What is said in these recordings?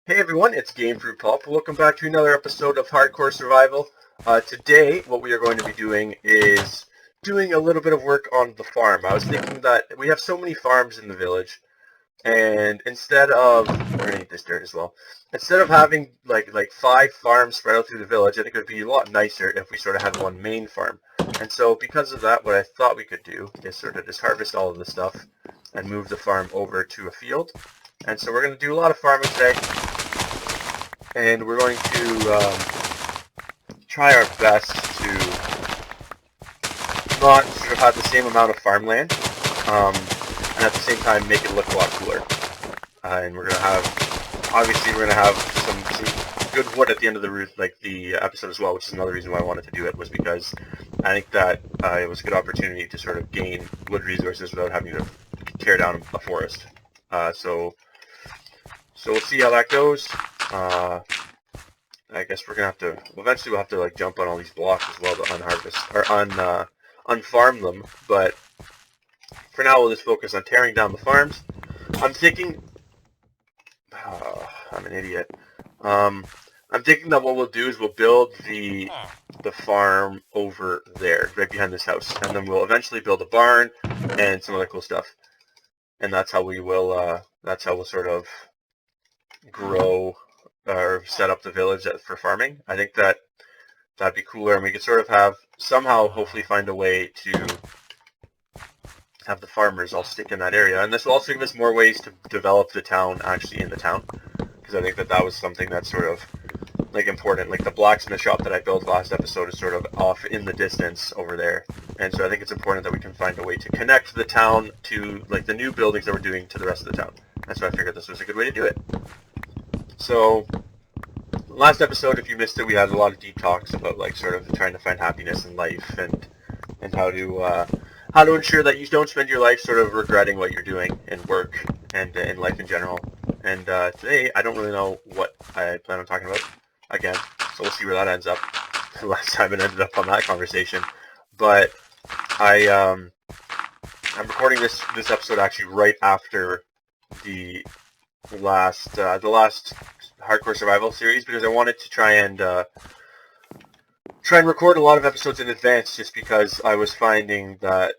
Hey everyone, it's Game Fruit Pulp. Welcome back to another episode of Hardcore Survival. Today, what we are going to be doing is doing a little bit of work on the farm. I was thinking that we have so many farms in the village, and instead of, we're going to need this dirt as well, instead of having like 5 farms spread out through the village, I think it would be a lot nicer if we sort of had one main farm. And so because of that, what I thought we could do is sort of just harvest all of the stuff and move the farm over to a field. And so we're going to do a lot of farming today. And we're going to try our best to not sort of have the same amount of farmland, and at the same time make it look a lot cooler. And we're going to have, obviously we're going to have some good wood at the end of the episode as well, which is another reason why I wanted to do it, was because I think that it was a good opportunity to sort of gain wood resources without having to tear down a forest. So we'll see how that goes. I guess we're gonna have to, eventually we'll have to like jump on all these blocks as well to unharvest, or unfarm them, but for now we'll just focus on tearing down the farms. I'm thinking, I'm an idiot. I'm thinking that what we'll do is we'll build the farm over there, right behind this house, and then we'll eventually build a barn and some other cool stuff. And that's how we will, that's how we'll sort of grow or set up the village for farming. I think that that'd be cooler, and we could sort of have, somehow hopefully find a way to have the farmers all stick in that area. And this will also give us more ways to develop the town actually in the town, because I think that that was something that's sort of like important. Like the blacksmith shop that I built last episode is sort of off in the distance over there, and so I think it's important that we can find a way to connect the town to like the new buildings that we're doing to the rest of the town. And so I figured this was a good way to do it. So, last episode, if you missed it, we had a lot of deep talks about like sort of trying to find happiness in life and how to ensure that you don't spend your life sort of regretting what you're doing in work and in life in general. And today, I don't really know what I plan on talking about again, so we'll see where that ends up. The last time it ended up on that conversation, but I'm recording this episode actually right after the last Hardcore Survival series, because I wanted to try and record a lot of episodes in advance, just because I was finding that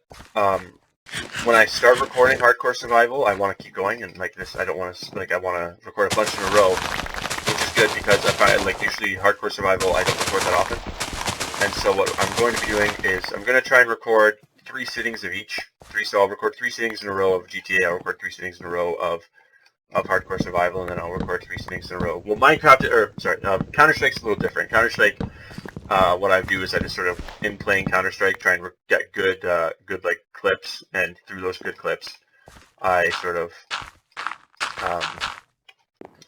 when I start recording Hardcore Survival, I want to keep going, and like this, I don't want to I want to record a bunch in a row, which is good because I find like usually Hardcore Survival I don't record that often, and so what I'm going to be doing is I'm going to try and record 3 sittings of each. So I'll record 3 sittings in a row of GTA. I'll record 3 sittings in a row of Hardcore Survival, and then I'll record 3 sittings in a row. Well, Counter-Strike's a little different. Counter-Strike, what I do is I just sort of, in playing Counter-Strike, try and get good like clips, and through those good clips, I sort of,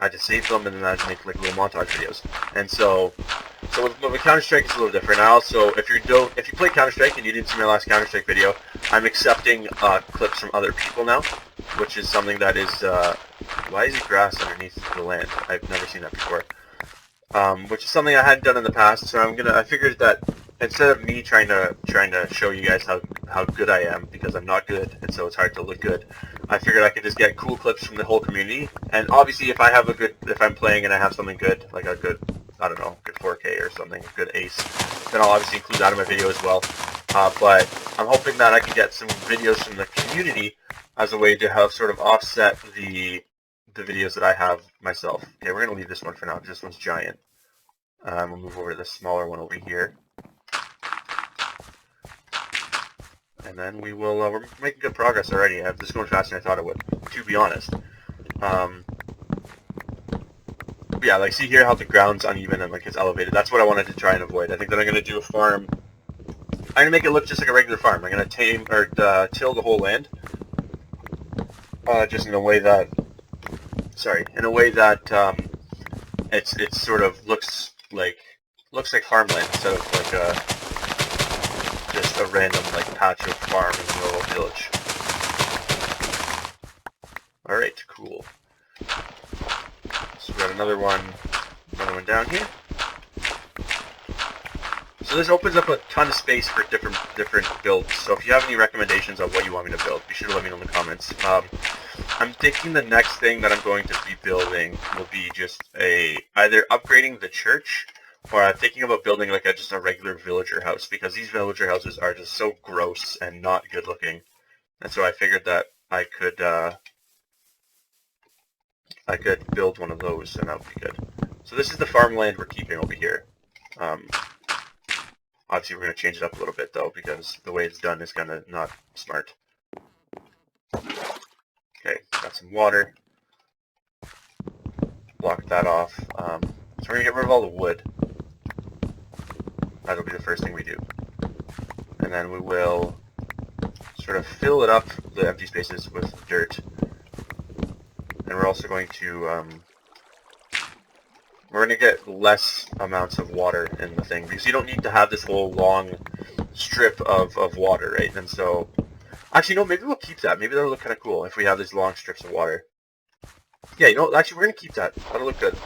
I just save them, and then I just make like little montage videos. And so with Counter-Strike it's a little different. I also, if you play Counter-Strike and you didn't see my last Counter-Strike video, I'm accepting clips from other people now, which is something that is, why is it grass underneath the land? I've never seen that before. Which is something I hadn't done in the past, so I figured that instead of me trying to show you guys how good I am, because I'm not good, and so it's hard to look good, I figured I could just get cool clips from the whole community. And obviously if I'm playing and I have something good, like a good, I don't know, good 4K or something, a good ace, then I'll obviously include that in my video as well. But I'm hoping that I can get some videos from the community as a way to have sort of offset the videos that I have myself. Okay, we're going to leave this one for now, because this one's giant. We'll move over to the smaller one over here. And then we will, we're making good progress already. This is going faster than I thought it would, to be honest. Yeah, like see here how the ground's uneven and like it's elevated. That's what I wanted to try and avoid. I think that I'm going to do a farm. I'm going to make it look just like a regular farm. I'm going to till the whole land. Just in a way that, it sort of looks like farmland instead of like just a random like patch of farm in the middle of a village. Alright, cool. So we got another one down here. So this opens up a ton of space for different builds. So if you have any recommendations on what you want me to build, be sure to let me know in the comments. I'm thinking the next thing that I'm going to be building will be just either upgrading the church, or I'm thinking about building like just a regular villager house, because these villager houses are just so gross and not good looking. And so I figured that I could build one of those, and that would be good. So this is the farmland we're keeping over here. Obviously we're going to change it up a little bit though, because the way it's done is kind of not smart. Okay, got some water. Block that off. So we're going to get rid of all the wood. That'll be the first thing we do. And then we will sort of fill it up, the empty spaces, with dirt. And we're also going to, we're going to get less amounts of water in the thing, because you don't need to have this whole long strip of water, right? And so, actually, no, maybe we'll keep that. Maybe that'll look kind of cool if we have these long strips of water. Yeah, you know, actually, we're going to keep that. That'll look good.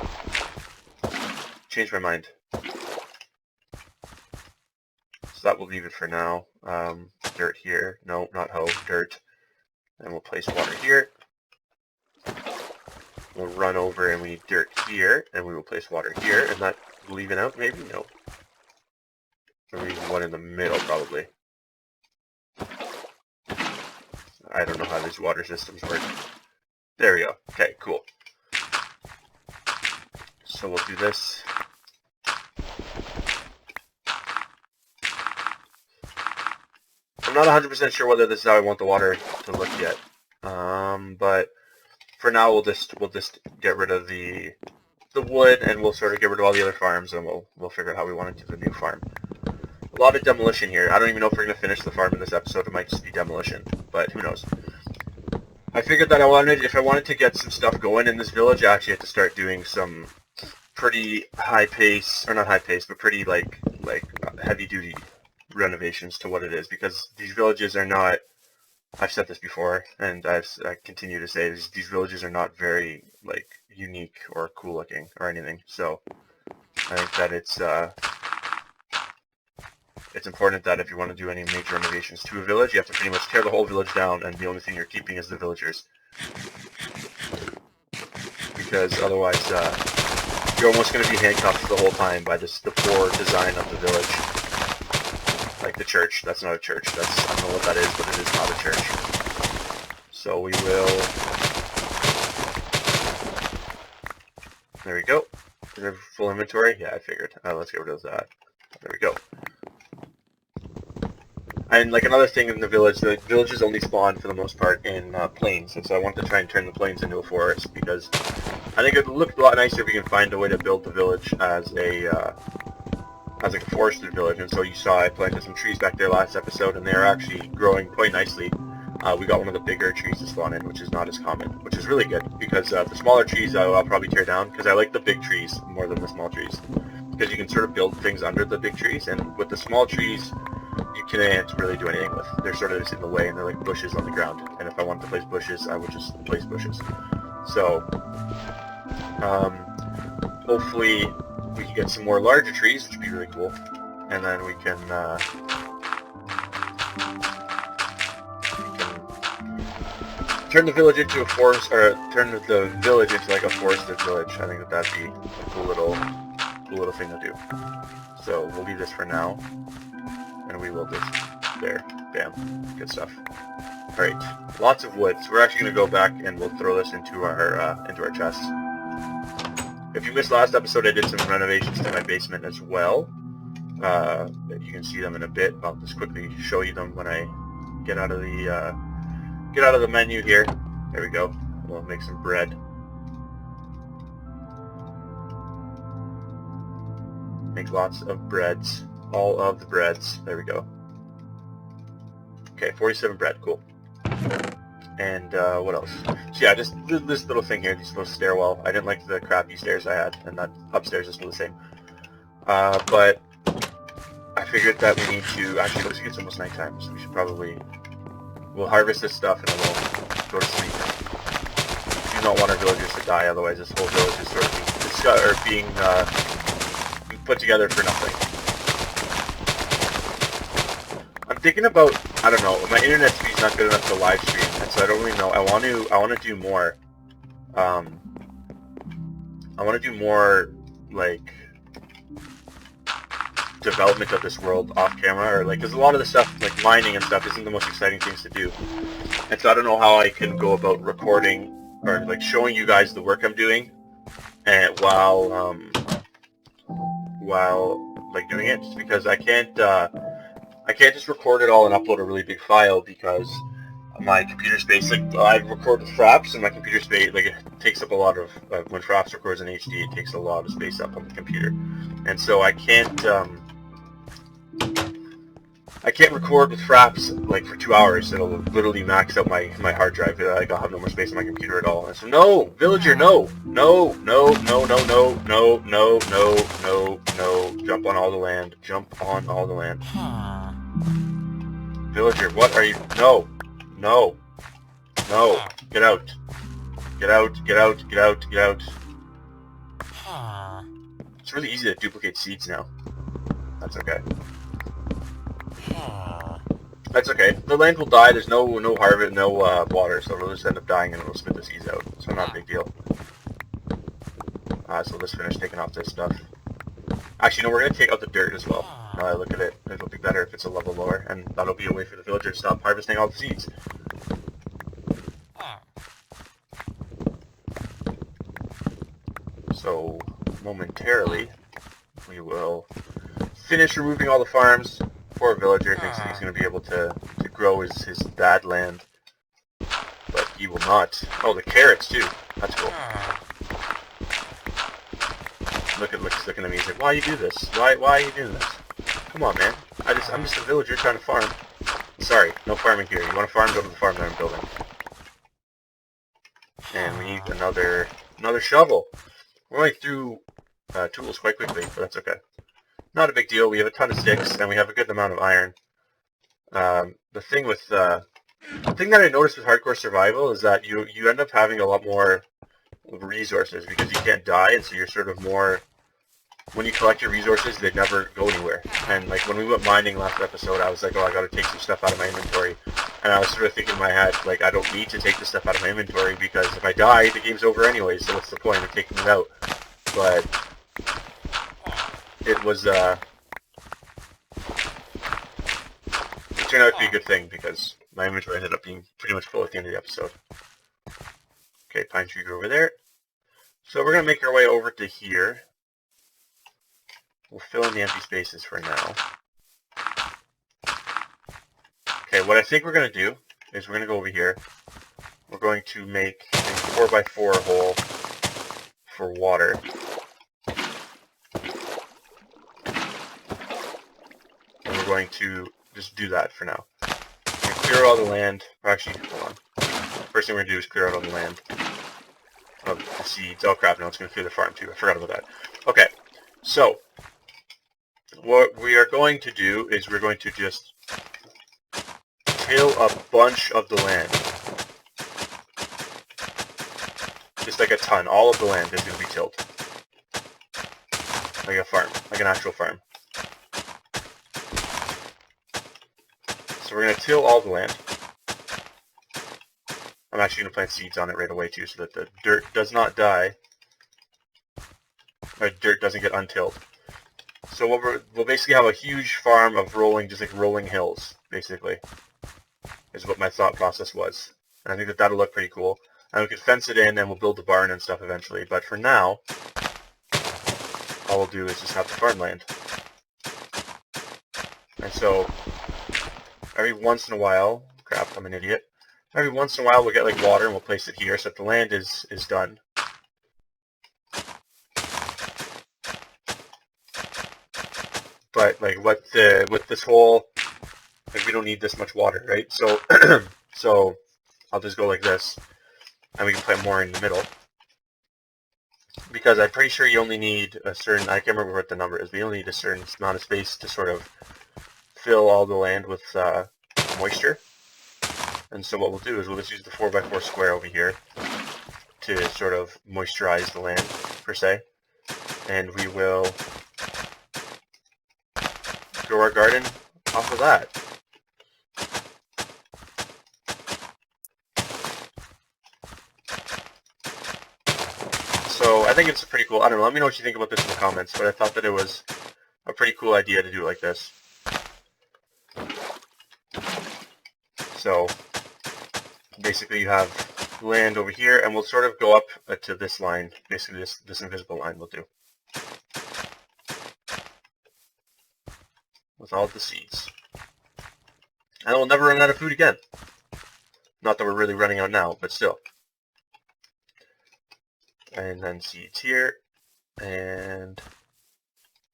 Changed my mind. So that will leave it for now. Dirt here. No, not hoe. Dirt. And we'll place water here. We'll run over and we need dirt here, and we will place water here, and that will even out, maybe? No. Or maybe one in the middle, probably. I don't know how these water systems work. There we go. Okay, cool. So we'll do this. I'm not 100% sure whether this is how I want the water to look yet. But for now we'll just get rid of the wood, and we'll sort of get rid of all the other farms, and we'll figure out how we want to do the new farm. A lot of demolition here. I don't even know if we're going to finish the farm in this episode. It might just be demolition, but who knows. I figured that if I wanted to get some stuff going in this village, I actually had to start doing some pretty high pace, or not high pace, but pretty like heavy duty renovations to what it is, because these villages are not, I've said this before, and I continue to say these villages are not very like unique or cool looking or anything. So I think that it's important that if you want to do any major renovations to a village, you have to pretty much tear the whole village down, and the only thing you're keeping is the villagers, because otherwise you're almost going to be handcuffed the whole time by the poor design of the village. Like the church. That's not a church. I don't know what that is, but it is not a church. So we will... There we go. Is there full inventory? Yeah, I figured. Let's get rid of that. There we go. And like another thing in the villages only spawn for the most part in plains, and so I want to try and turn the plains into a forest, because I think it would look a lot nicer if we can find a way to build the village as like a forested village. And so you saw I planted some trees back there last episode, and they're actually growing quite nicely. We got one of the bigger trees to spawn in, which is not as common, which is really good, because the smaller trees I'll probably tear down, because I like the big trees more than the small trees, because you can sort of build things under the big trees, and with the small trees you can't really do anything with. They're sort of just in the way, and they're like bushes on the ground, and if I wanted to place bushes, I would just place bushes. So hopefully we can get some more larger trees, which would be really cool, and then we can turn the village into a forest, or turn the village into like a forested village. I think that'd be a cool little thing to do. So we'll leave this for now, and we will just there, bam, good stuff. All right, lots of wood. So we're actually going to go back and we'll throw this into our chest. If you missed last episode, I did some renovations to my basement as well. You can see them in a bit. I'll just quickly show you them when I get out of the menu here. There we go. We'll make some bread. Make lots of breads. All of the breads. There we go. Okay, 47 bread. Cool. And what else? So yeah, just this little thing here, this little stairwell. I didn't like the crappy stairs I had, and that upstairs is still the same. But I figured that we need to, actually, looks like it's almost nighttime, so we should probably, we'll harvest this stuff and then we'll go to sleep. We do not want our villagers to die, otherwise this whole village is sort of being put together for nothing. I'm thinking about, I don't know, my internet speed's not good enough to live stream And so I don't really know. I want to do more. I want to do more like development of this world off camera, or like, because a lot of the stuff like mining and stuff isn't the most exciting things to do. And so I don't know how I can go about recording or like showing you guys the work I'm doing, and while like doing it, just because I can't just record it all and upload a really big file, because my computer space, like I record with Fraps, and my computer space, like it takes up a lot of, when Fraps records in HD, it takes a lot of space up on the computer, and so I can't record with Fraps like for 2 hours. It'll literally max out my hard drive. Like I'll have no more space on my computer at all. And so no, villager, no, no, no, no, no, no, no, no, no, no, no. Jump on all the land. Jump on all the land. Villager, what are you? No, no, no. Get out. Get out. Get out. Get out. Get out. It's really easy to duplicate seeds now. That's okay. That's okay. The land will die. There's no harvest, no water, so it'll just end up dying and it'll spit the seeds out. So not a big deal. So let's finish taking off this stuff. Actually, no, we're going to take out the dirt as well. Now I look at it, it'll be better if it's a level lower, and that'll be a way for the villagers to stop harvesting all the seeds. So, momentarily, we will finish removing all the farms. Poor villager thinks that he's going to be able to grow his bad land, but he will not. Oh, the carrots too. That's cool. Looks looking at me. He's like, "Why you do this? Why are you doing this? Come on, man. I'm just a villager trying to farm." Sorry, no farming here. You want to farm? Go to the farm that I'm building. And we need another shovel. We're going through tools quite quickly, but that's okay. Not a big deal. We have a ton of sticks, and we have a good amount of iron. The thing that I noticed with hardcore survival is that you end up having a lot more resources because you can't die, and so you're sort of more. When you collect your resources, they never go anywhere. And like when we went mining last episode, I was like, oh, I got to take some stuff out of my inventory. And I was sort of thinking in my head, like, I don't need to take the stuff out of my inventory because if I die, the game's over anyway. So what's the point of taking it out? But it was it turned out to be a good thing because my inventory ended up being pretty much full at the end of the episode. Okay, pine tree grew over there. So we're gonna make our way over to here. We'll fill in the empty spaces for now. Okay, what I think we're going to do is we're going to go over here. We're going to make a 4x4 hole for water. And we're going to just do that for now. We're going to clear all the land. Actually, hold on. First thing we're going to do is clear out all the land of the seeds. Oh crap, no, it's going to clear the farm too. I forgot about that. Okay, so what we are going to do is we're going to just till a bunch of the land. Just like a ton. All of the land is going to be tilled. Like a farm. Like an actual farm. So we're going to till all the land. I'm actually going to plant seeds on it right away too so that the dirt does not die. Or dirt doesn't get untilled. So we'll basically have a huge farm of just like rolling hills, basically, is what my thought process was. And I think that'll look pretty cool. And we could fence it in and we'll build the barn and stuff eventually. But for now, all we'll do is just have the farmland. And so, every once in a while, crap, I'm an idiot. Every once in a while we'll get like water and we'll place it here so that the land is done. But like with this whole, like we don't need this much water, right? So so I'll just go like this, and we can plant more in the middle. Because I'm pretty sure you only need a certain, I can't remember what the number is, but you only need a certain amount of space to sort of fill all the land with moisture. And so what we'll do is we'll just use the 4x4 square over here to sort of moisturize the land, per se. And we will grow our garden off of that. think it's pretty cool. I don't know. Let me know what you think about this in the comments. But I thought that it was a pretty cool idea to do it like this. So basically, you have land over here, and we'll sort of go up to this line. Basically, this invisible line will do with all the seeds, and we'll never run out of food again. Not that we're really running out now, but still. And then seeds here, and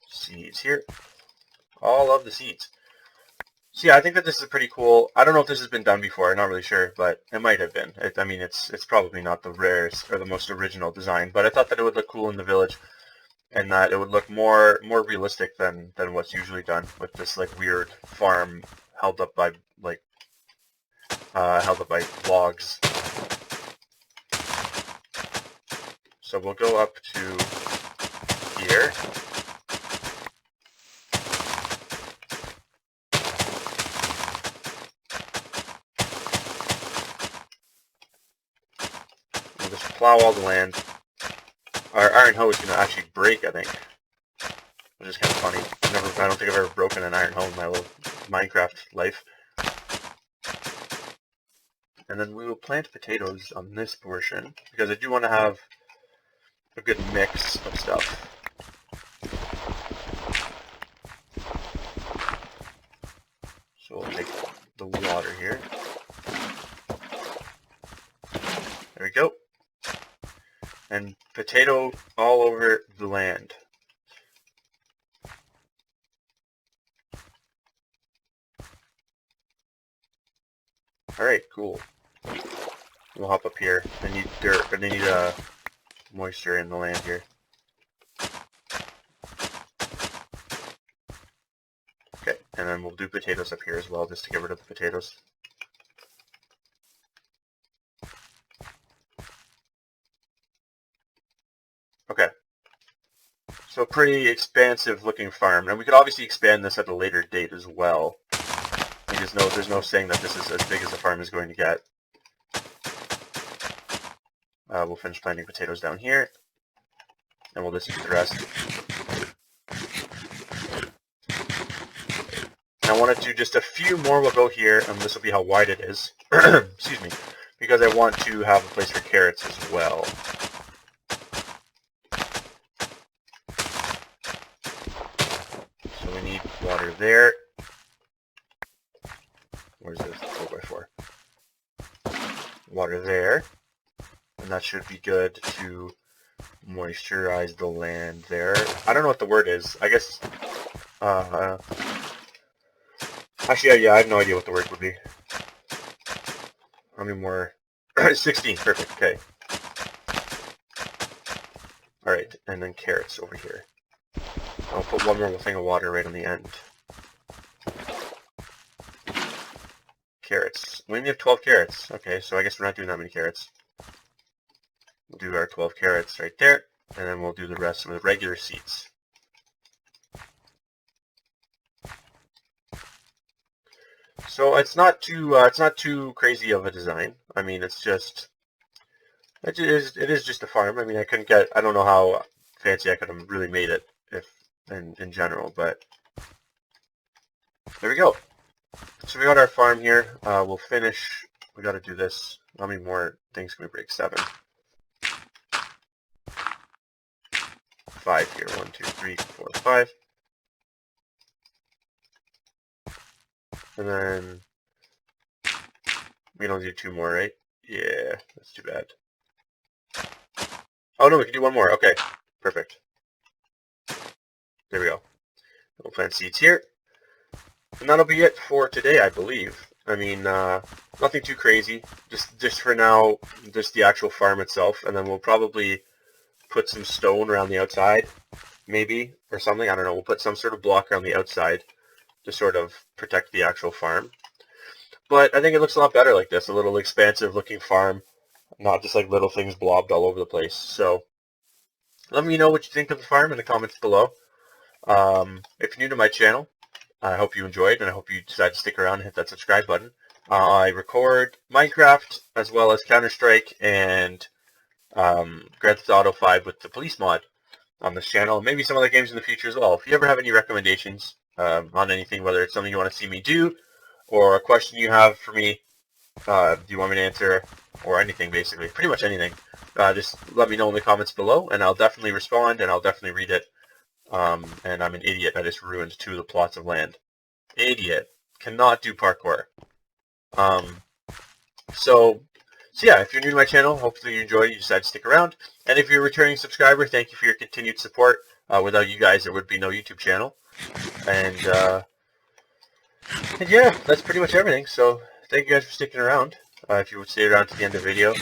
seeds here. All of the seeds. So yeah, I think that this is pretty cool. I don't know if this has been done before. I'm not really sure, but it might have been. I mean, it's probably not the rarest or the most original design, but I thought that it would look cool in the village, and that it would look more realistic than what's usually done with this like weird farm held up by logs. So we'll go up to here. We'll just plow all the land. Our iron hoe is going to actually break, I think, which is kind of funny. I don't think I've ever broken an iron hoe in my little Minecraft life. And then we will plant potatoes on this portion, because I do want to have a good mix of stuff. So we'll take the water here. There we go. And potato all over the land. Alright, cool. We'll hop up here. I need dirt, but I need moisture in the land here. Okay, and then we'll do potatoes up here as well, just to get rid of the potatoes. Okay. So pretty expansive looking farm. And we could obviously expand this at a later date as well. There's no saying that this is as big as the farm is going to get. We'll finish planting potatoes down here, and we'll just eat the rest. And I want to do just a few more. We'll go here, and this will be how wide it is. Excuse me, because I want to have a place for carrots as well. So we need water there. Where's this 4x4? Water there. And that should be good to moisturize the land there. I don't know what the word is. I guess, actually, yeah, I have no idea what the word would be. How many more? 16, perfect, okay. Alright, and then carrots over here. I'll put one more thing of water right on the end. Carrots. We only have 12 carrots. Okay, so I guess we're not doing that many carrots. We'll do our 12 carrots right there, and then we'll do the rest with regular seeds. So it's not too crazy of a design. I mean, it is just a farm. I mean, I don't know how fancy I could have really made it in general, but there we go. So we got our farm here. We'll finish. We got to do this. How many more things can we break? 7. 5 here. 1, 2, 3, 4, 5. And then we don't do 2 more, right? Yeah, that's too bad. Oh no, we can do 1 more. Okay, perfect. There we go. We'll plant seeds here. And that'll be it for today, I believe. I mean, nothing too crazy. Just for now, just the actual farm itself, and then we'll probably put some stone around the outside, maybe, or something. I don't know. We'll put some sort of block around the outside to sort of protect the actual farm. But I think it looks a lot better like this, a little expansive looking farm, not just like little things blobbed all over the place. So let me know what you think of the farm in the comments below. If you're new to my channel, I hope you enjoyed, and I hope you decide to stick around and hit that subscribe button. I record Minecraft as well as Counter-Strike and Grand Theft Auto 5 with the police mod on this channel, maybe some other games in the future as well. If you ever have any recommendations on anything, whether it's something you want to see me do, or a question you have for me, do you want me to answer, or anything basically, pretty much anything, just let me know in the comments below, and I'll definitely respond, and I'll definitely read it. And I'm an idiot. I just ruined 2 of the plots of land. Idiot. Cannot do parkour. So yeah, if you're new to my channel, hopefully you enjoyed it, you decided to stick around. And if you're a returning subscriber, thank you for your continued support. Without you guys, there would be no YouTube channel. And yeah, that's pretty much everything. So thank you guys for sticking around. If you would stay around to the end of the video.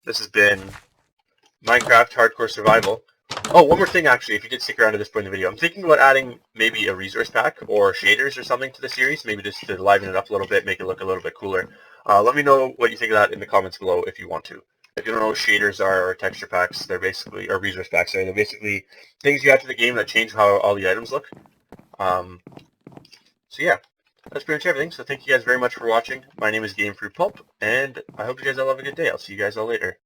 This has been Minecraft Hardcore Survival. Oh, one more thing actually, if you did stick around to this point in the video, I'm thinking about adding maybe a resource pack or shaders or something to the series, maybe just to liven it up a little bit, make it look a little bit cooler. Let me know what you think of that in the comments below if you want to. If you don't know what shaders are or texture packs, they're basically, or resource packs, sorry, they're basically things you add to the game that change how all the items look. So yeah, that's pretty much everything. So thank you guys very much for watching. My name is Game Fruit Pulp, and I hope you guys all have a good day. I'll see you guys all later.